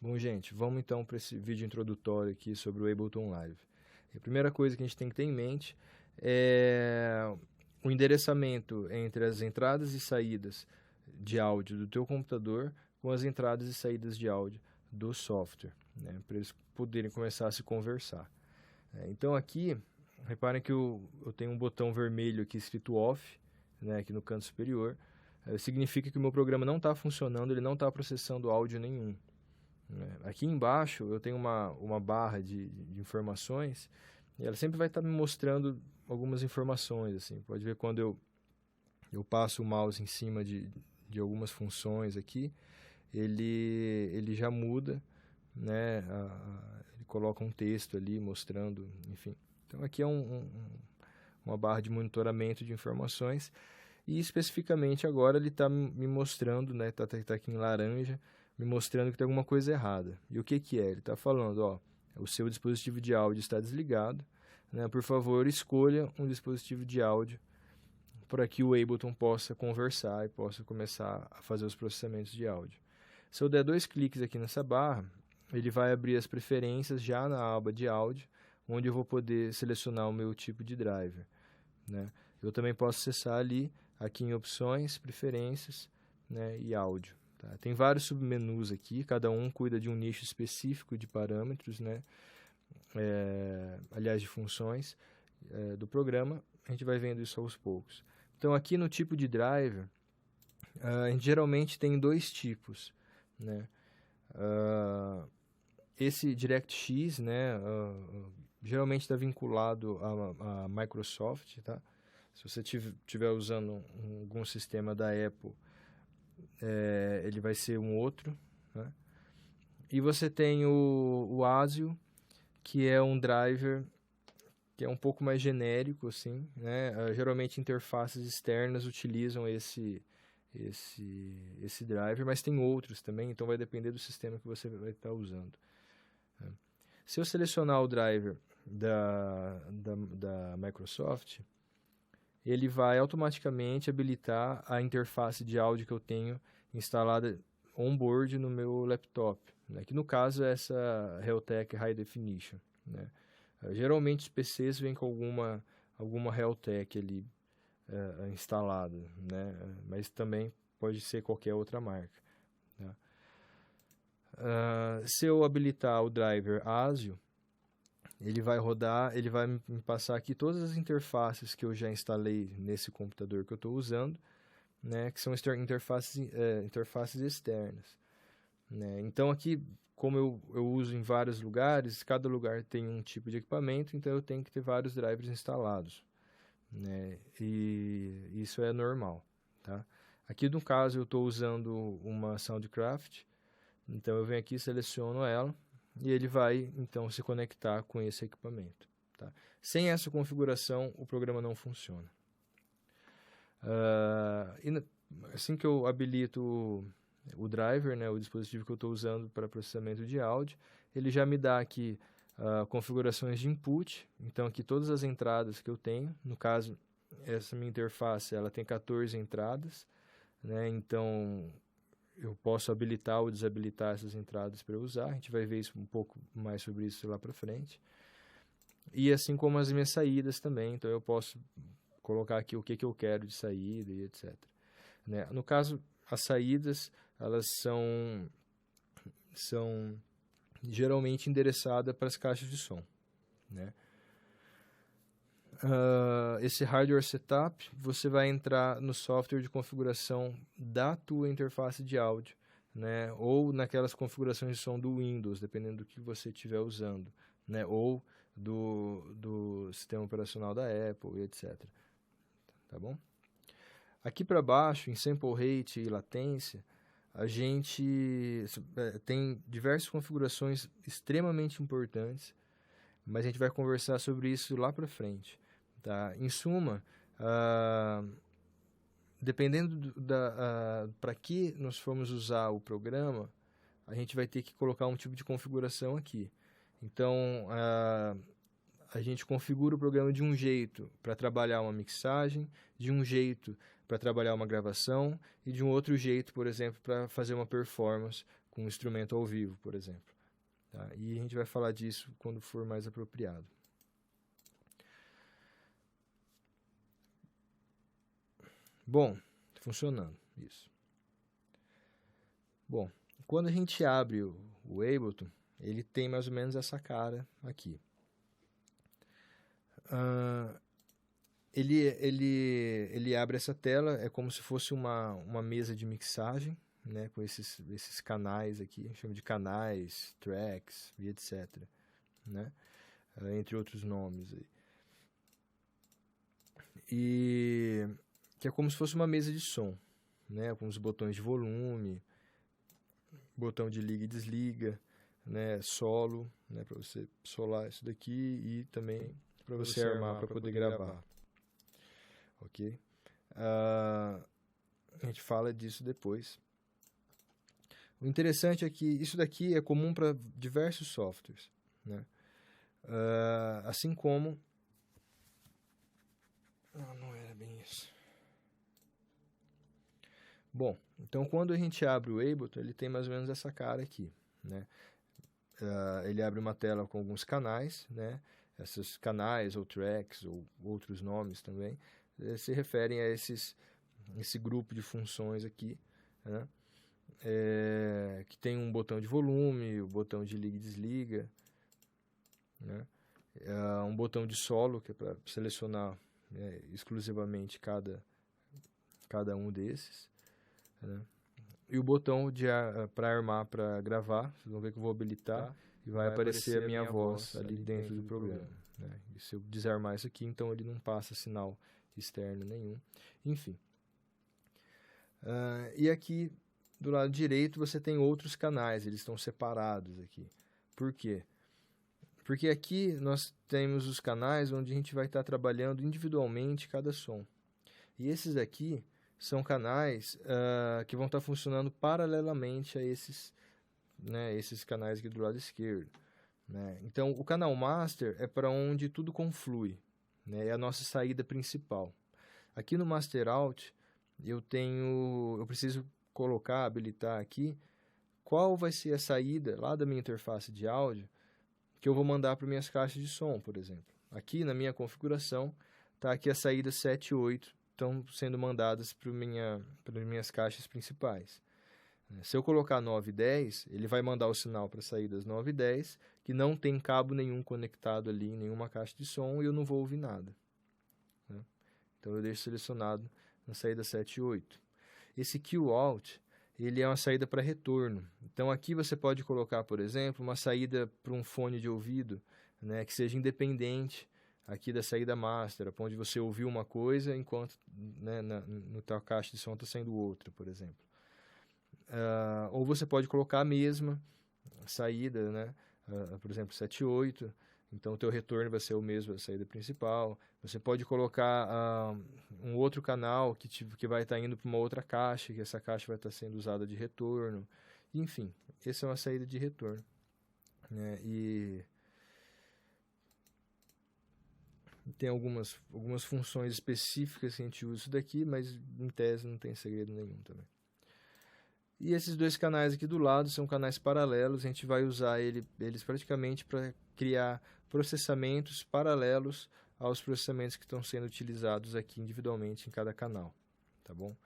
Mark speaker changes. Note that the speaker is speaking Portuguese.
Speaker 1: Bom, gente, vamos então para esse vídeo introdutório aqui sobre o Ableton Live. E a primeira coisa que a gente tem que ter em mente é o endereçamento entre as entradas e saídas de áudio do teu computador com as entradas e saídas de áudio do software, né, para eles poderem começar a se conversar. Então aqui, reparem que eu tenho um botão vermelho aqui escrito off, né, aqui no canto superior. Significa que o meu programa não está funcionando, ele não está processando áudio nenhum. Aqui embaixo eu tenho uma barra de informações e ela sempre vai estar me mostrando algumas informações. Assim. Pode ver quando eu passo o mouse em cima de algumas funções aqui, ele já muda, né? Ele coloca um texto ali mostrando, enfim. Então aqui é uma barra de monitoramento de informações e especificamente agora ele está me mostrando, né? Tá aqui em laranja, me mostrando que tem alguma coisa errada. E o que que é? Ele está falando, ó, o seu dispositivo de áudio está desligado, né? Por favor, escolha um dispositivo de áudio para que o Ableton possa conversar e possa começar a fazer os processamentos de áudio. Se eu der 2 cliques aqui nessa barra, ele vai abrir as preferências já na aba de áudio, onde eu vou poder selecionar o meu tipo de driver, né? Eu também posso acessar ali, aqui em opções, preferências, né, e áudio. Tá? Tem vários submenus aqui, cada um cuida de um nicho específico de parâmetros, né? Aliás, de funções do programa. A gente vai vendo isso aos poucos. Então, aqui no tipo de driver, a gente geralmente tem 2 tipos, né? Esse DirectX, né, geralmente está vinculado a Microsoft, tá? Se você estiver usando algum sistema da Apple, ele vai ser um outro, né? E você tem o ASIO, que é um driver que é um pouco mais genérico, assim, né? Geralmente interfaces externas utilizam esse driver, mas tem outros também, então vai depender do sistema que você vai estar usando. Se eu selecionar o driver da Microsoft, ele vai automaticamente habilitar a interface de áudio que eu tenho instalada on-board no meu laptop, né? Que no caso é essa Realtek High Definition, né? Geralmente os PCs vêm com alguma Realtek ali instalada, né? Mas também pode ser qualquer outra marca. Tá? Se eu habilitar o driver ASIO, ele vai rodar, ele vai me passar aqui todas as interfaces que eu já instalei nesse computador que eu estou usando, né, que são interfaces externas. Né? Então aqui, como eu uso em vários lugares, cada lugar tem um tipo de equipamento, então eu tenho que ter vários drivers instalados. Né? E isso é normal. Tá? Aqui no caso eu estou usando uma Soundcraft, então eu venho aqui, seleciono ela e ele vai então se conectar com esse equipamento. Tá? Sem essa configuração o programa não funciona. Assim que eu habilito o driver, né, o dispositivo que eu estou usando para processamento de áudio, ele já me dá aqui configurações de input. Então aqui todas as entradas que eu tenho, no caso essa minha interface ela tem 14 entradas, né, então eu posso habilitar ou desabilitar essas entradas para eu usar. A gente vai ver isso um pouco mais sobre isso lá para frente. E assim como as minhas saídas também, então eu posso colocar aqui o que eu quero de saída e etc. Né? No caso, as saídas, elas são geralmente endereçadas para as caixas de som. Né? Esse hardware setup, você vai entrar no software de configuração da tua interface de áudio, né? Ou naquelas configurações de som do Windows, dependendo do que você estiver usando, né? Ou do sistema operacional da Apple, etc. Tá bom? Aqui para baixo, em sample rate e latência, a gente tem diversas configurações extremamente importantes, mas a gente vai conversar sobre isso lá para frente. Tá? Em suma, dependendo para que nós formos usar o programa, a gente vai ter que colocar um tipo de configuração aqui. Então, a gente configura o programa de um jeito para trabalhar uma mixagem, de um jeito para trabalhar uma gravação e de um outro jeito, por exemplo, para fazer uma performance com um instrumento ao vivo, por exemplo. Tá? E a gente vai falar disso quando for mais apropriado. Bom, funcionando isso. Bom, quando a gente abre o Ableton, ele tem mais ou menos essa cara aqui. Ele abre essa tela, é como se fosse uma mesa de mixagem, né, com esses canais aqui, a gente chama de canais, tracks e etc. Né, entre outros nomes. Aí. E que é como se fosse uma mesa de som, né, com os botões de volume, botão de liga e desliga, né, solo, né, para você solar isso daqui e também para você armar para poder gravar. Ok? A gente fala disso depois. O interessante é que isso daqui é comum para diversos softwares, né? Assim como... não era bem isso. Bom, então quando a gente abre o Ableton, ele tem mais ou menos essa cara aqui, né? Ele abre uma tela com alguns canais, né? Esses canais ou tracks ou outros nomes também se referem a esse grupo de funções aqui, né? Que tem um botão de volume, o botão de liga e desliga, né? Um botão de solo, que é para selecionar exclusivamente cada um desses, né? E o botão para armar para gravar, vocês vão ver que eu vou habilitar e vai aparecer a minha voz ali dentro do programa. Né? E se eu desarmar isso aqui, então ele não passa sinal externo nenhum. Enfim. E aqui do lado direito você tem outros canais, eles estão separados aqui. Por quê? Porque aqui nós temos os canais onde a gente vai estar trabalhando individualmente cada som. E esses aqui são canais que vão estar funcionando paralelamente a esses canais aqui do lado esquerdo. Né? Então, o canal Master é para onde tudo conflui, né? É a nossa saída principal. Aqui no Master Out, eu preciso habilitar aqui, qual vai ser a saída lá da minha interface de áudio que eu vou mandar para minhas caixas de som, por exemplo. Aqui na minha configuração, está aqui a saída 7 e 8, estão sendo mandadas para minhas caixas principais. Se eu colocar 9 e 10, ele vai mandar o sinal para saídas 9 e 10, que não tem cabo nenhum conectado ali em nenhuma caixa de som e eu não vou ouvir nada. Né? Então eu deixo selecionado na saída 7 e 8. Esse Q-Out, ele é uma saída para retorno. Então aqui você pode colocar, por exemplo, uma saída para um fone de ouvido, né, que seja independente aqui da saída master, onde você ouviu uma coisa enquanto, né, no tua caixa de som está saindo outra, por exemplo. Ou você pode colocar a mesma saída, né, por exemplo, 7 e 8, então o teu retorno vai ser o mesmo da saída principal. Você pode colocar um outro canal que vai estar indo para uma outra caixa, que essa caixa vai estar sendo usada de retorno. Enfim, essa é uma saída de retorno. Né? E tem algumas funções específicas que a gente usa isso daqui, mas em tese não tem segredo nenhum também. E esses dois canais aqui do lado são canais paralelos, a gente vai usar eles praticamente para criar processamentos paralelos aos processamentos que estão sendo utilizados aqui individualmente em cada canal, tá bom?